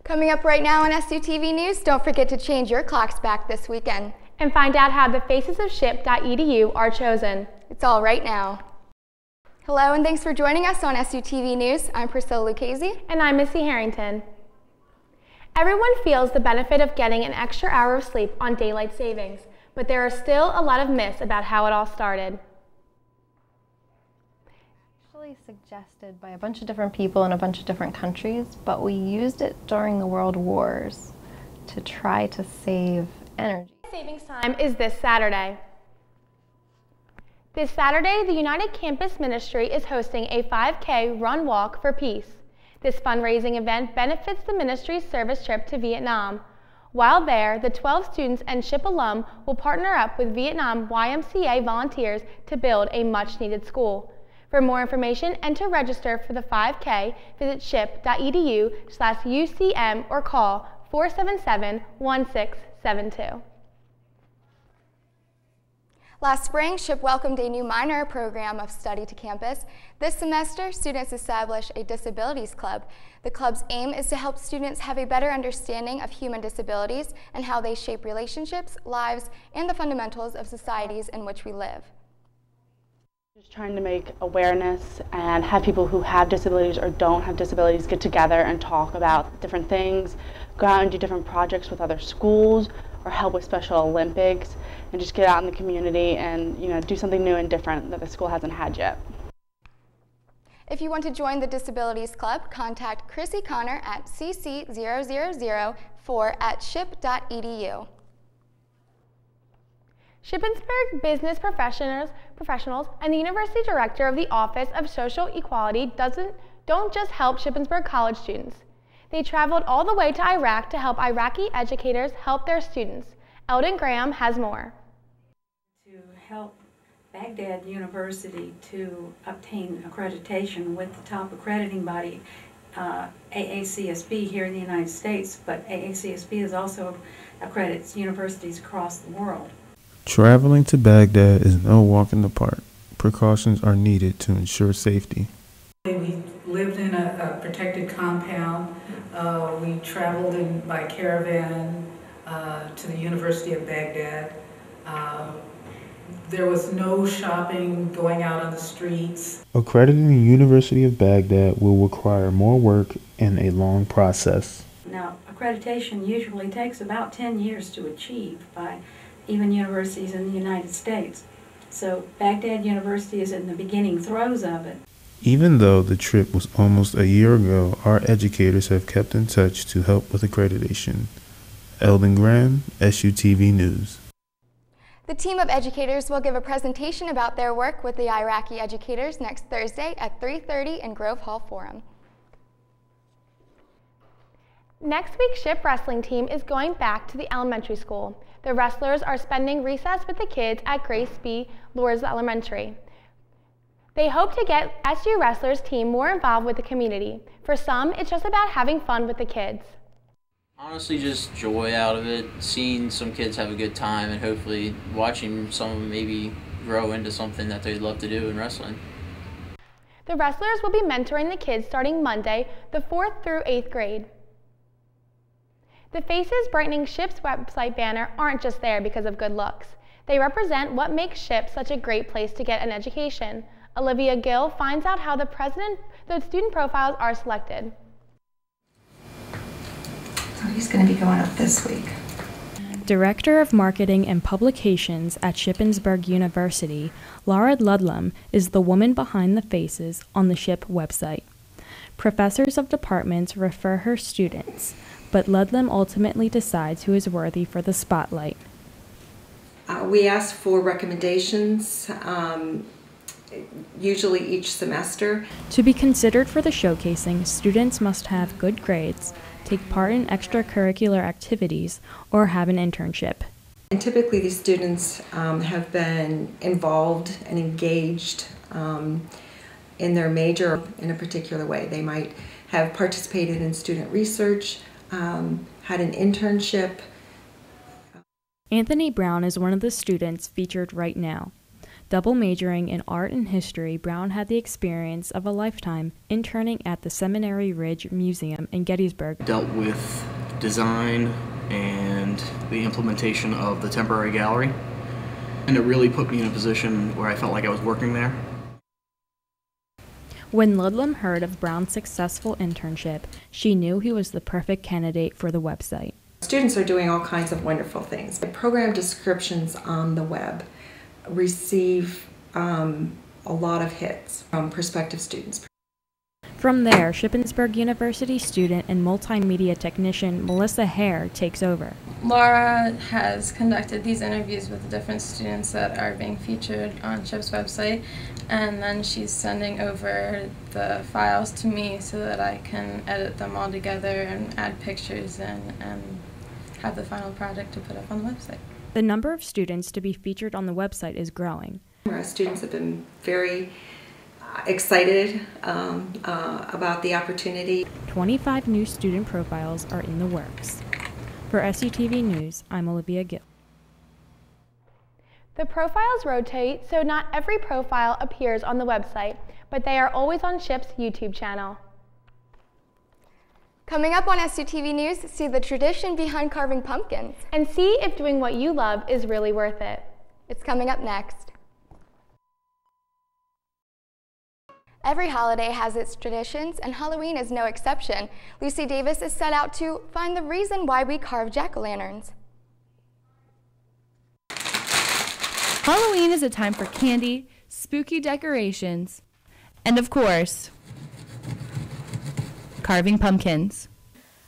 Coming up right now on SUTV News, don't forget to change your clocks back this weekend. And find out how the faces of SHIP.edu are chosen. It's all right now. Hello and thanks for joining us on SUTV News. I'm Priscilla Lucchese. And I'm Missy Harrington. Everyone feels the benefit of getting an extra hour of sleep on daylight savings, but there are still a lot of myths about how it all started. Actually suggested by a bunch of different people in a bunch of different countries, but we used it during the World Wars to try to save energy. Savings time is this Saturday. This Saturday, the United Campus Ministry is hosting a 5K Run Walk for Peace. This fundraising event benefits the ministry's service trip to Vietnam. While there, the 12 students and SHIP alum will partner up with Vietnam YMCA volunteers to build a much-needed school. For more information and to register for the 5K, visit ship.edu/UCM or call 477-1672. Last spring, SHIP welcomed a new minor program of study to campus. This semester, students established a disabilities club. The club's aim is to help students have a better understanding of human disabilities and how they shape relationships, lives, and the fundamentals of societies in which we live. Just trying to make awareness and have people who have disabilities or don't have disabilities get together and talk about different things, go out and do different projects with other schools, or help with Special Olympics, and just get out in the community and do something new and different that the school hasn't had yet. If you want to join the Disabilities Club, contact Chrissy Connor at cc0004@ship.edu. Shippensburg business professionals and the University Director of the Office of Social Equality don't just help Shippensburg college students. They traveled all the way to Iraq to help Iraqi educators help their students. Eldon Graham has more. To help Baghdad University to obtain accreditation with the top accrediting body, AACSB here in the United States, but AACSB is also accredits universities across the world. Traveling to Baghdad is no walk in the park. Precautions are needed to ensure safety. We lived in a protected compound. We traveled by caravan to the University of Baghdad. There was no shopping, going out on the streets. Accrediting the University of Baghdad will require more work and a long process. Now, accreditation usually takes about 10 years to achieve by even universities in the United States. So Baghdad University is in the beginning throes of it. Even though the trip was almost a year ago, our educators have kept in touch to help with accreditation. Eldon Graham, SUTV News. The team of educators will give a presentation about their work with the Iraqi educators next Thursday at 3:30 in Grove Hall Forum. Next week's SHIP wrestling team is going back to the elementary school. The wrestlers are spending recess with the kids at Grace B. Lourdes Elementary. They hope to get SU wrestlers team more involved with the community. For some, it's just about having fun with the kids. Honestly, just joy out of it, seeing some kids have a good time and hopefully watching some of them maybe grow into something that they'd love to do in wrestling. The wrestlers will be mentoring the kids starting Monday, the 4th through 8th grade. The Faces Brightening SHIP's website banner aren't just there because of good looks. They represent what makes SHIP such a great place to get an education. Olivia Gill finds out how the student profiles are selected. So he's going to be going up this week. Director of Marketing and Publications at Shippensburg University, Laura Ludlam is the woman behind the faces on the SHIP website. Professors of departments refer her students, but Ludlam ultimately decides who is worthy for the spotlight. We ask for recommendations, usually each semester. To be considered for the showcasing, students must have good grades, take part in extracurricular activities, or have an internship. And typically these students have been involved and engaged in their major in a particular way. They might have participated in student research, had an internship. Anthony Brown is one of the students featured right now. Double majoring in art and history, Brown had the experience of a lifetime interning at the Seminary Ridge Museum in Gettysburg. Dealt with design and the implementation of the temporary gallery, and it really put me in a position where I felt like I was working there. When Ludlam heard of Brown's successful internship, she knew he was the perfect candidate for the website. Students are doing all kinds of wonderful things. Program descriptions on the web receive a lot of hits from prospective students. From there, Shippensburg University student and multimedia technician Melissa Hare takes over. Laura has conducted these interviews with the different students that are being featured on SHIP's website, and then she's sending over the files to me so that I can edit them all together and add pictures and have the final project to put up on the website. The number of students to be featured on the website is growing. Our students have been very excited about the opportunity. 25 new student profiles are in the works. For SUTV News, I'm Olivia Gill. The profiles rotate, so not every profile appears on the website, but they are always on SHIP's YouTube channel. Coming up on SUTV News, see the tradition behind carving pumpkins. And see if doing what you love is really worth it. It's coming up next. Every holiday has its traditions, and Halloween is no exception. Lucy Davis is set out to find the reason why we carve jack-o'-lanterns. Halloween is a time for candy, spooky decorations, and of course, carving pumpkins.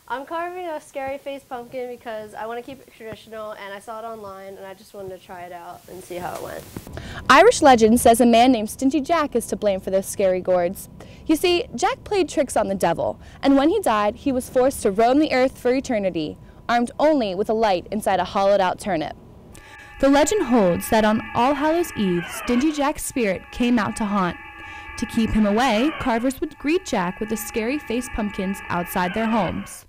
I'm carving a scary face pumpkin because I want to keep it traditional, and I saw it online and I just wanted to try it out and see how it went. Irish legend says a man named Stingy Jack is to blame for those scary gourds. You see, Jack played tricks on the devil, and when he died, he was forced to roam the earth for eternity, armed only with a light inside a hollowed-out turnip. The legend holds that on All Hallows Eve, Stingy Jack's spirit came out to haunt. To keep him away, carvers would greet Jack with the scary face pumpkins outside their homes.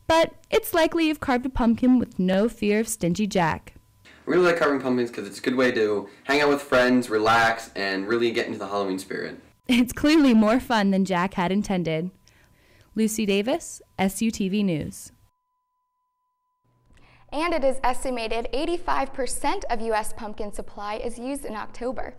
But it's likely you've carved a pumpkin with no fear of Stingy Jack. I really like carving pumpkins because it's a good way to hang out with friends, relax, and really get into the Halloween spirit. It's clearly more fun than Jack had intended. Lucy Davis, SUTV News. And it is estimated 85% of U.S. pumpkin supply is used in October.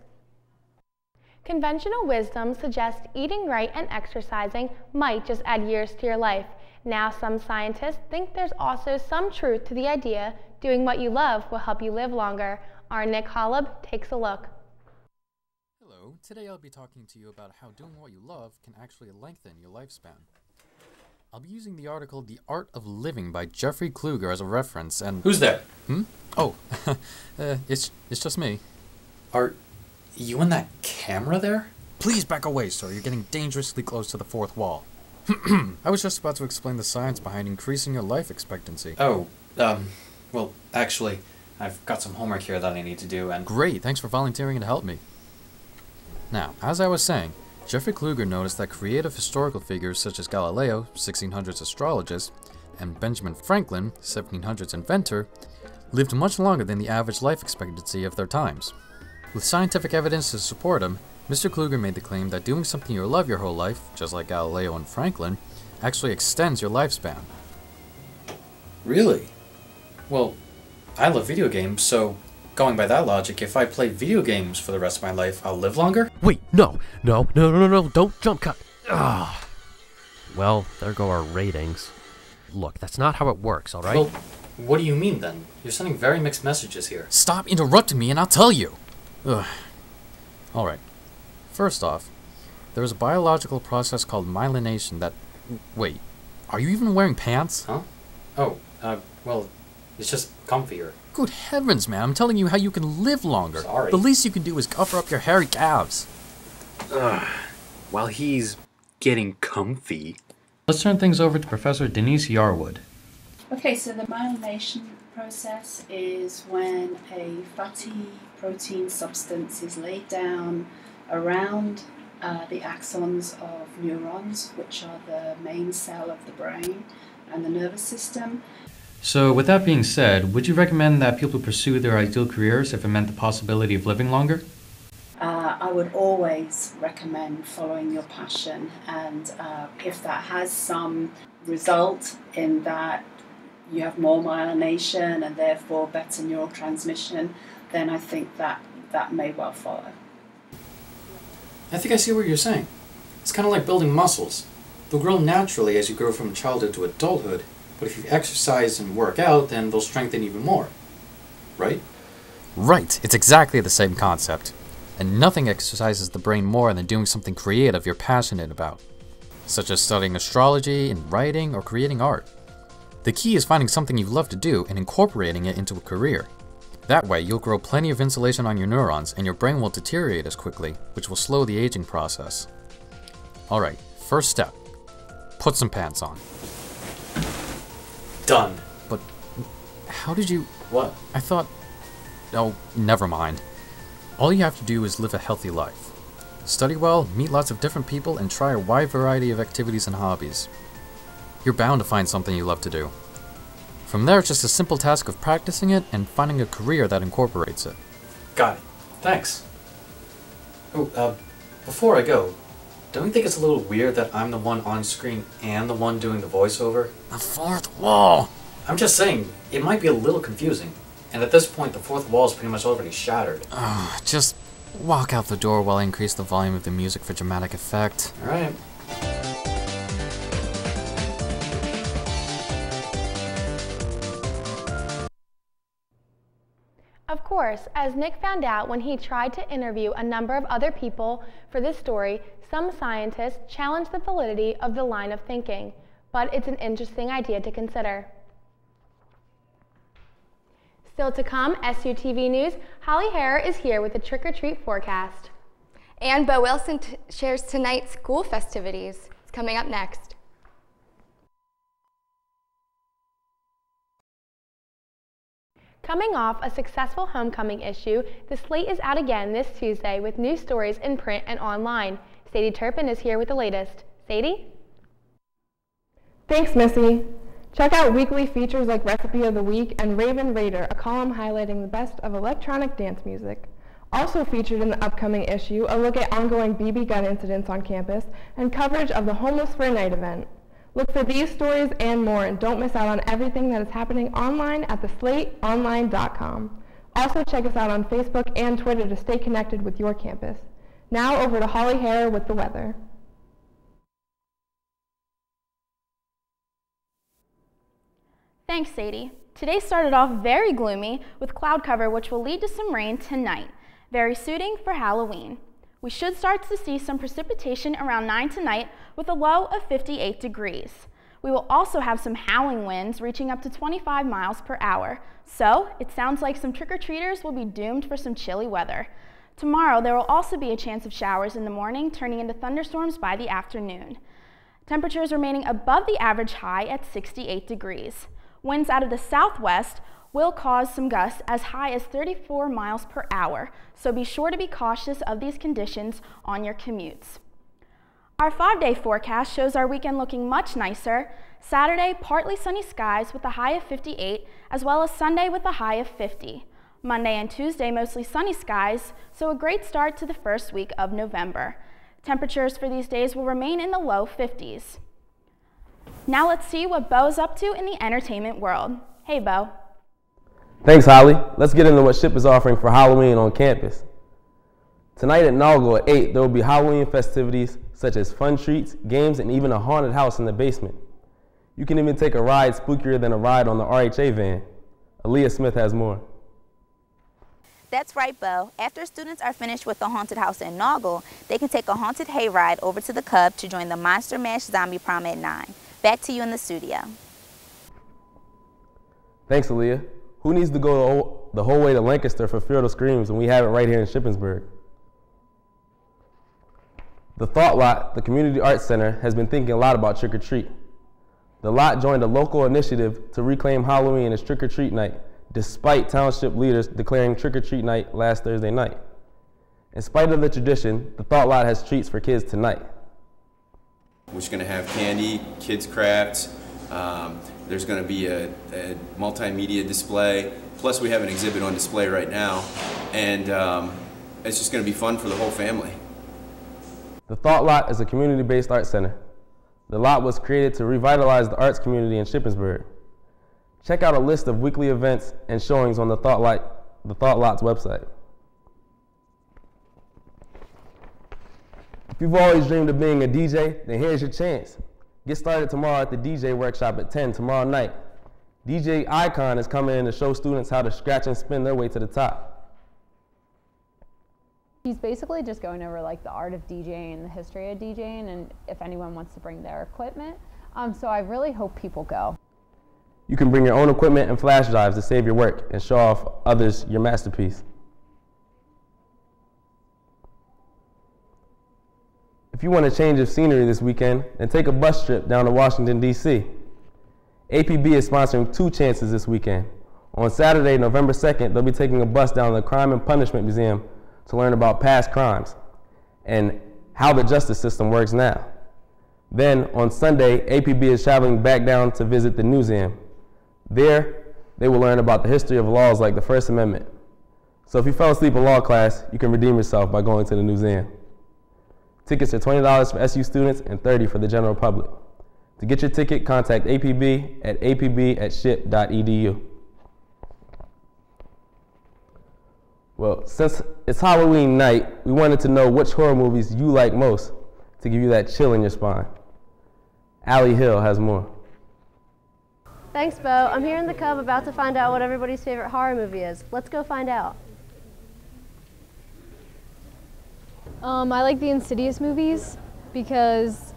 Conventional wisdom suggests eating right and exercising might just add years to your life. Now some scientists think there's also some truth to the idea doing what you love will help you live longer. Our Nick Holub takes a look. Hello, today I'll be talking to you about how doing what you love can actually lengthen your lifespan. I'll be using the article The Art of Living by Jeffrey Kluger as a reference and... Who's there? Oh, it's just me. Are you in that camera there? Please back away, sir. You're getting dangerously close to the fourth wall. I was just about to explain the science behind increasing your life expectancy. Oh, well, actually, I've got some homework here that I need to do, and... Great, thanks for volunteering to help me. Now, as I was saying, Jeffrey Kluger noticed that creative historical figures such as Galileo, 1600s astrologist, and Benjamin Franklin, 1700s inventor, lived much longer than the average life expectancy of their times. With scientific evidence to support him, Mr. Kluger made the claim that doing something you love your whole life, just like Galileo and Franklin, actually extends your lifespan. Really? Well, I love video games, so going by that logic, if I play video games for the rest of my life, I'll live longer? Wait, no, don't jump cut. Ah. Well, there go our ratings. Look, that's not how it works, alright? Well, what do you mean then? You're sending very mixed messages here. Stop interrupting me and I'll tell you! Ugh. Alright. First off, there is a biological process called myelination that... Wait, are you even wearing pants? Huh? Oh, well, it's just comfier. Good heavens, man, I'm telling you how you can live longer. Sorry. The least you can do is cover up your hairy calves. While he's getting comfy. Let's turn things over to Professor Denise Yarwood. Okay, so the myelination process is when a fatty protein substance is laid down around the axons of neurons, which are the main cell of the brain and the nervous system. So, with that being said, would you recommend that people pursue their ideal careers if it meant the possibility of living longer? I would always recommend following your passion, and if that has some result in that you have more myelination and therefore better neurotransmission, then I think that may well follow. I think I see what you're saying. It's kind of like building muscles. They'll grow naturally as you grow from childhood to adulthood, but if you exercise and work out, then they'll strengthen even more. Right? Right, it's exactly the same concept. And nothing exercises the brain more than doing something creative you're passionate about, such as studying astrology and writing or creating art. The key is finding something you love to do and incorporating it into a career. That way, you'll grow plenty of insulation on your neurons and your brain won't deteriorate as quickly, which will slow the aging process. Alright, first step. Put some pants on. Done. But how did you... What? I thought... Oh, never mind. All you have to do is live a healthy life. Study well, meet lots of different people, and try a wide variety of activities and hobbies. You're bound to find something you love to do. From there, it's just a simple task of practicing it and finding a career that incorporates it. Got it. Thanks. Oh, before I go, don't you think it's a little weird that I'm the one on screen and the one doing the voiceover? The fourth wall! I'm just saying, it might be a little confusing. And at this point, the fourth wall is pretty much already shattered. Just walk out the door while I increase the volume of the music for dramatic effect. Alright. Of course, as Nick found out when he tried to interview a number of other people for this story, some scientists challenged the validity of the line of thinking, but it's an interesting idea to consider. Still to come, SUTV News, Holly Harrer is here with the trick-or-treat forecast. And Bo Wilson shares tonight's school festivities. It's coming up next. Coming off a successful homecoming issue, the slate is out again this Tuesday with new stories in print and online. Sadie Turpin is here with the latest. Sadie? Thanks, Missy. Check out weekly features like Recipe of the Week and Raven Raider, a column highlighting the best of electronic dance music. Also featured in the upcoming issue, a look at ongoing BB gun incidents on campus and coverage of the Homeless for a Night event. Look for these stories and more, and don't miss out on everything that is happening online at theslateonline.com. Also check us out on Facebook and Twitter to stay connected with your campus. Now over to Holly Harrer with the weather. Thanks, Sadie. Today started off very gloomy with cloud cover, which will lead to some rain tonight. Very suiting for Halloween. We should start to see some precipitation around 9 tonight with a low of 58 degrees. We will also have some howling winds reaching up to 25 miles per hour. So it sounds like some trick-or-treaters will be doomed for some chilly weather. Tomorrow there will also be a chance of showers in the morning, turning into thunderstorms by the afternoon. Temperatures remaining above the average high at 68 degrees. Winds out of the southwest will cause some gusts as high as 34 miles per hour, so be sure to be cautious of these conditions on your commutes. Our 5-day forecast shows our weekend looking much nicer. Saturday, partly sunny skies with a high of 58, as well as Sunday with a high of 50. Monday and Tuesday, mostly sunny skies, so a great start to the first week of November. Temperatures for these days will remain in the low 50s. Now let's see what Bo's up to in the entertainment world. Hey, Bo. Thanks, Holly. Let's get into what SHIP is offering for Halloween on campus. Tonight at Naugel at 8, there will be Halloween festivities such as fun treats, games, and even a haunted house in the basement. You can even take a ride spookier than a ride on the RHA van. Aaliyah Smith has more. That's right, Bo. After students are finished with the haunted house in Naugel, they can take a haunted hayride over to the Cub to join the Monster Mash Zombie Prom at 9. Back to you in the studio. Thanks, Aaliyah. Who needs to go the whole way to Lancaster for Field of Screams when we have it right here in Shippensburg? The Thought Lot, the Community Arts Center, has been thinking a lot about Trick or Treat. The lot joined a local initiative to reclaim Halloween as Trick or Treat Night, despite township leaders declaring Trick or Treat Night last Thursday night. In spite of the tradition, the Thought Lot has treats for kids tonight. We're just going to have candy, kids' crafts. There's going to be a multimedia display. Plus, we have an exhibit on display right now. And it's just going to be fun for the whole family. The Thought Lot is a community-based art center. The lot was created to revitalize the arts community in Shippensburg. Check out a list of weekly events and showings on the Thought Lot's website. If you've always dreamed of being a DJ, then here's your chance. Get started tomorrow at the DJ workshop at 10 tomorrow night. DJ Icon is coming in to show students how to scratch and spin their way to the top. He's basically just going over like the art of DJing and the history of DJing and if anyone wants to bring their equipment. So I really hope people go. You can bring your own equipment and flash drives to save your work and show off others your masterpiece. If you want a change of scenery this weekend, then take a bus trip down to Washington, D.C. APB is sponsoring 2 chances this weekend. On Saturday, November 2nd, they'll be taking a bus down to the Crime and Punishment Museum to learn about past crimes and how the justice system works now. Then, on Sunday, APB is traveling back down to visit the museum. There, they will learn about the history of laws like the First Amendment. So if you fell asleep in law class, you can redeem yourself by going to the museum. Tickets are $20 for SU students and $30 for the general public. To get your ticket, contact APB at apb@ship.edu. Well, since it's Halloween night, we wanted to know which horror movies you like most to give you that chill in your spine. Allie Hill has more. Thanks, Bo. I'm here in the Cub about to find out what everybody's favorite horror movie is. Let's go find out. I like the Insidious movies because,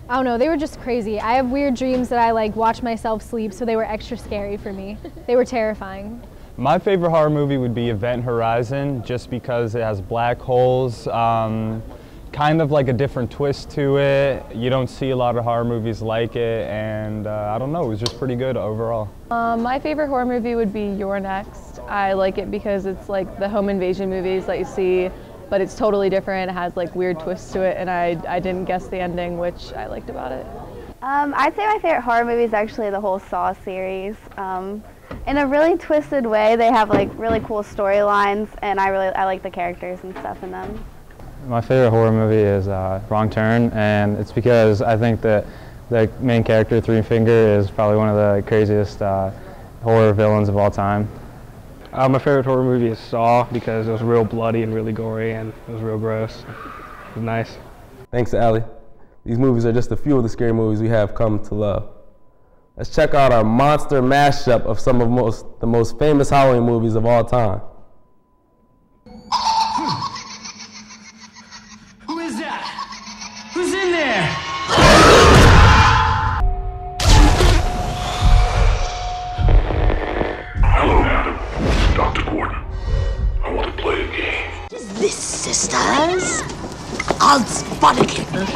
I don't know, they were just crazy. I have weird dreams that I like watch myself sleep, so they were extra scary for me. They were terrifying. My favorite horror movie would be Event Horizon, just because it has black holes, kind of like a different twist to it. You don't see a lot of horror movies like it, and I don't know, it was just pretty good overall. My favorite horror movie would be You're Next. I like it because it's like the home invasion movies that you see, but it's totally different. It has like weird twists to it, and I didn't guess the ending, which I liked about it. I'd say my favorite horror movie is actually the whole Saw series. In a really twisted way, they have like really cool storylines, and I like the characters and stuff in them. My favorite horror movie is Wrong Turn, and it's because I think that the main character, Three Finger, is probably one of the craziest horror villains of all time. My favorite horror movie is Saw because it was real bloody and really gory and it was real gross. It was nice. Thanks, Allie. These movies are just a few of the scary movies we have come to love. Let's check out our monster mashup of some of the most famous Halloween movies of all time. Who is that? Who's in there? Hello, madam. Dr. Gordon. I want to play a game. This, sisters? Unspottable.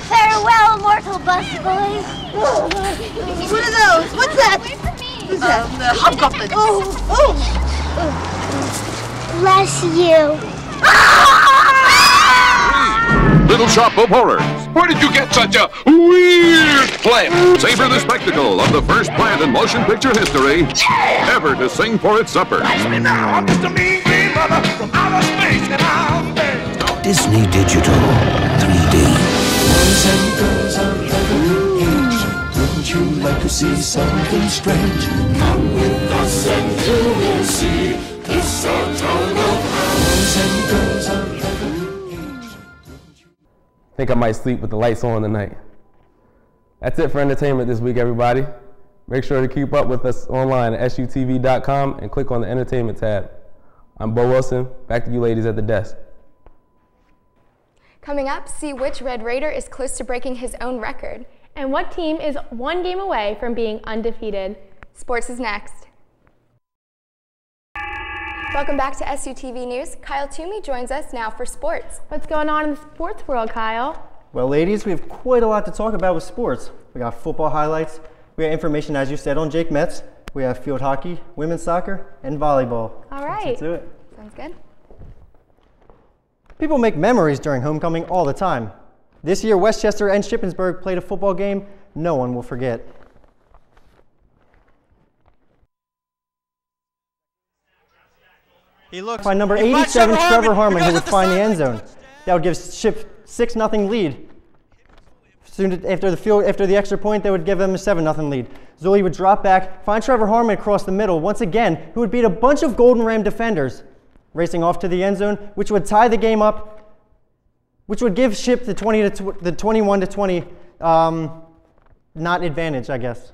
Farewell, mortal bus boys. What are those? What's that? Who's that? The hobgoblins. Oh. Bless you. Little Shop of Horrors. Where did you get such a weird plant? Savor the spectacle of the first plant in motion picture history ever to sing for its supper. Now, I'm just a mean green brother from outer space, and I'm dead. Disney Digital 3D. Boys and girls of every age, wouldn't you like to see something strange? Come with us and you will see this our town of boys and girls of every age. Think I might sleep with the lights on tonight. That's it for entertainment this week, everybody. Make sure to keep up with us online at SUTV.com and click on the entertainment tab. I'm Bo Wilson. Back to you ladies at the desk. Coming up, see which Red Raider is close to breaking his own record. And what team is one game away from being undefeated? Sports is next. Welcome back to SUTV News. Kyle Toomey joins us now for sports. What's going on in the sports world, Kyle? Well, ladies, we have quite a lot to talk about with sports. We got football highlights, we got information, as you said, on Jake Metz, we have field hockey, women's soccer, and volleyball. All right. Let's do it. Sounds good. People make memories during homecoming all the time. This year, Westchester and Shippensburg played a football game no one will forget. He looks. By number 87, Trevor Harmon, who would find the end zone. That would give Ship 6-0 lead. Soon after the extra point, they would give them a 7-0 lead. Zully would drop back, find Trevor Harmon across the middle once again, who would beat a bunch of Golden Ram defenders, racing off to the end zone, which would tie the game up, which would give Ship the 21-20 not advantage, I guess.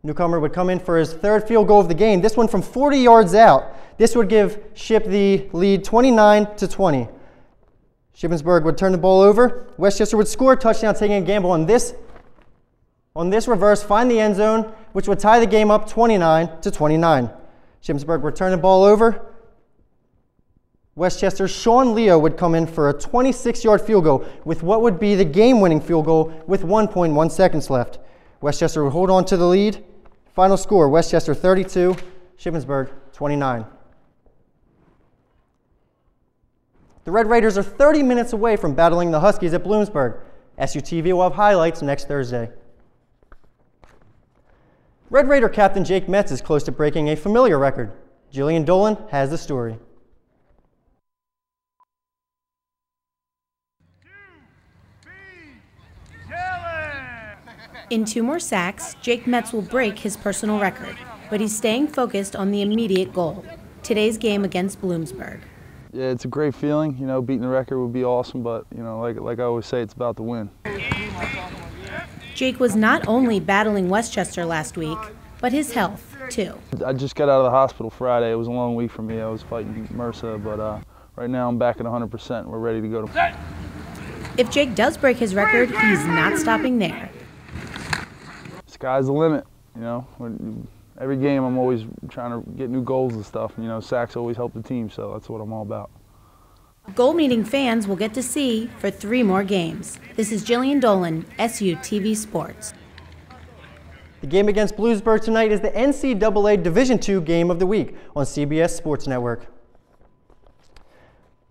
Newcomer would come in for his third field goal of the game, this one from 40 yards out. This would give Ship the lead 29-20. Shippensburg would turn the ball over. Westchester would score a touchdown, taking a gamble on this reverse, find the end zone, which would tie the game up 29-29. Shippensburg would turn the ball over. Westchester's Sean Leo would come in for a 26-yard field goal with what would be the game-winning field goal with 1.1 seconds left. Westchester would hold on to the lead. Final score, Westchester 32, Shippensburg 29. The Red Raiders are 30 minutes away from battling the Huskies at Bloomsburg. SUTV will have highlights next Thursday. Red Raider captain Jake Metz is close to breaking a familiar record. Jillian Dolan has the story. In 2 more sacks, Jake Metz will break his personal record, but he's staying focused on the immediate goal, today's game against Bloomsburg. Yeah, it's a great feeling. You know, beating the record would be awesome, but you know, like I always say, it's about the win. Jake was not only battling Westchester last week, but his health too. I just got out of the hospital Friday. It was a long week for me. I was fighting MRSA, but right now I'm back at 100%. We're ready to go. If Jake does break his record, he's not stopping there. Sky's the limit, you know. Every game I'm always trying to get new goals and stuff. You know, sacks always help the team, so that's what I'm all about. Goal meeting fans will get to see for 3 more games. This is Jillian Dolan, SUTV Sports. The game against Bloomsburg tonight is the NCAA Division II game of the week on CBS Sports Network.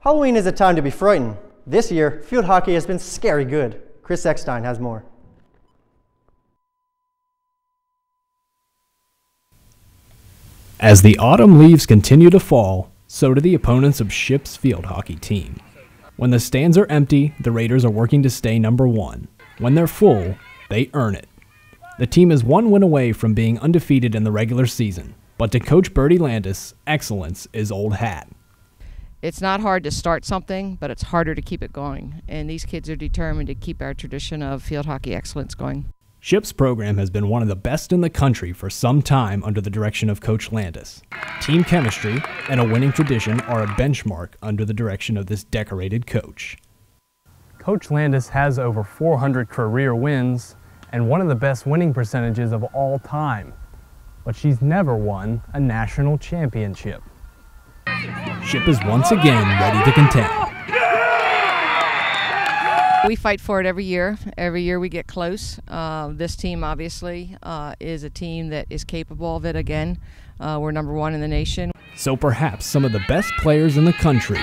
Halloween is a time to be frightened. This year, field hockey has been scary good. Chris Eckstein has more. As the autumn leaves continue to fall, so do the opponents of Ship's field hockey team. When the stands are empty, the Raiders are working to stay number 1. When they're full, they earn it. The team is 1 win away from being undefeated in the regular season, but to Coach Bertie Landis, excellence is old hat. It's not hard to start something, but it's harder to keep it going, and these kids are determined to keep our tradition of field hockey excellence going. Ship's program has been one of the best in the country for some time under the direction of Coach Landis. Team chemistry and a winning tradition are a benchmark under the direction of this decorated coach. Coach Landis has over 400 career wins and one of the best winning percentages of all time, but she's never won a national championship. Ship is once again ready to contend. We fight for it every year. Every year we get close. This team obviously is a team that is capable of it again. We're number 1 in the nation. So perhaps some of the best players in the country,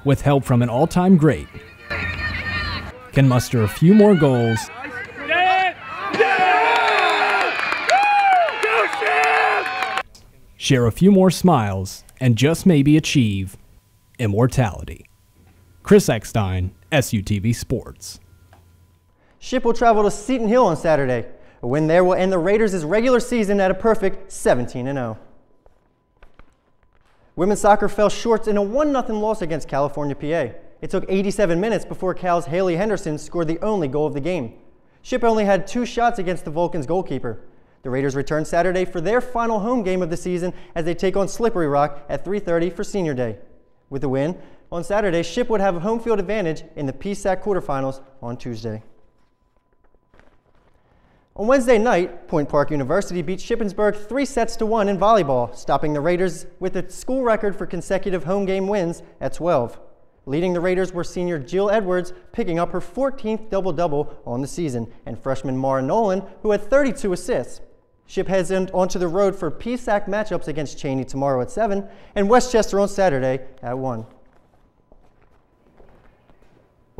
with help from an all-time great, can muster a few more goals share a few more smiles, and just maybe achieve immortality. Chris Eckstein, SUTV Sports. Ship will travel to Seton Hill on Saturday. A win there will end the Raiders' regular season at a perfect 17-0. Women's soccer fell short in a 1-0 loss against California, PA. It took 87 minutes before Cal's Haley Henderson scored the only goal of the game. Ship only had 2 shots against the Vulcans goalkeeper. The Raiders return Saturday for their final home game of the season as they take on Slippery Rock at 3:30 for Senior Day. With the win, on Saturday, Ship would have a home field advantage in the PSAC quarterfinals on Tuesday. On Wednesday night, Point Park University beat Shippensburg 3-1 in volleyball, stopping the Raiders with a school record for consecutive home game wins at 12. Leading the Raiders were senior Jill Edwards, picking up her 14th double-double on the season, and freshman Mara Nolan, who had 32 assists. Ship heads onto the road for PSAC matchups against Cheney tomorrow at 7 and Westchester on Saturday at 1.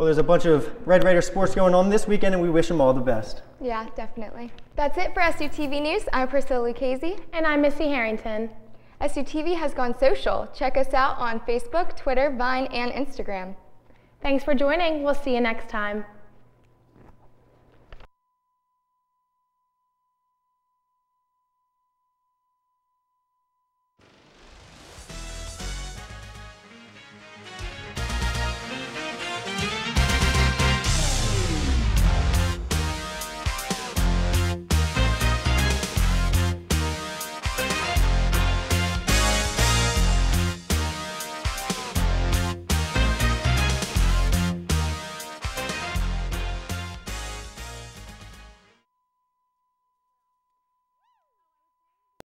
Well, there's a bunch of Red Raider sports going on this weekend, and we wish them all the best. Yeah, definitely. That's it for SUTV News. I'm Priscilla Lucchese. And I'm Missy Harrington. SUTV has gone social. Check us out on Facebook, Twitter, Vine, and Instagram. Thanks for joining. We'll see you next time.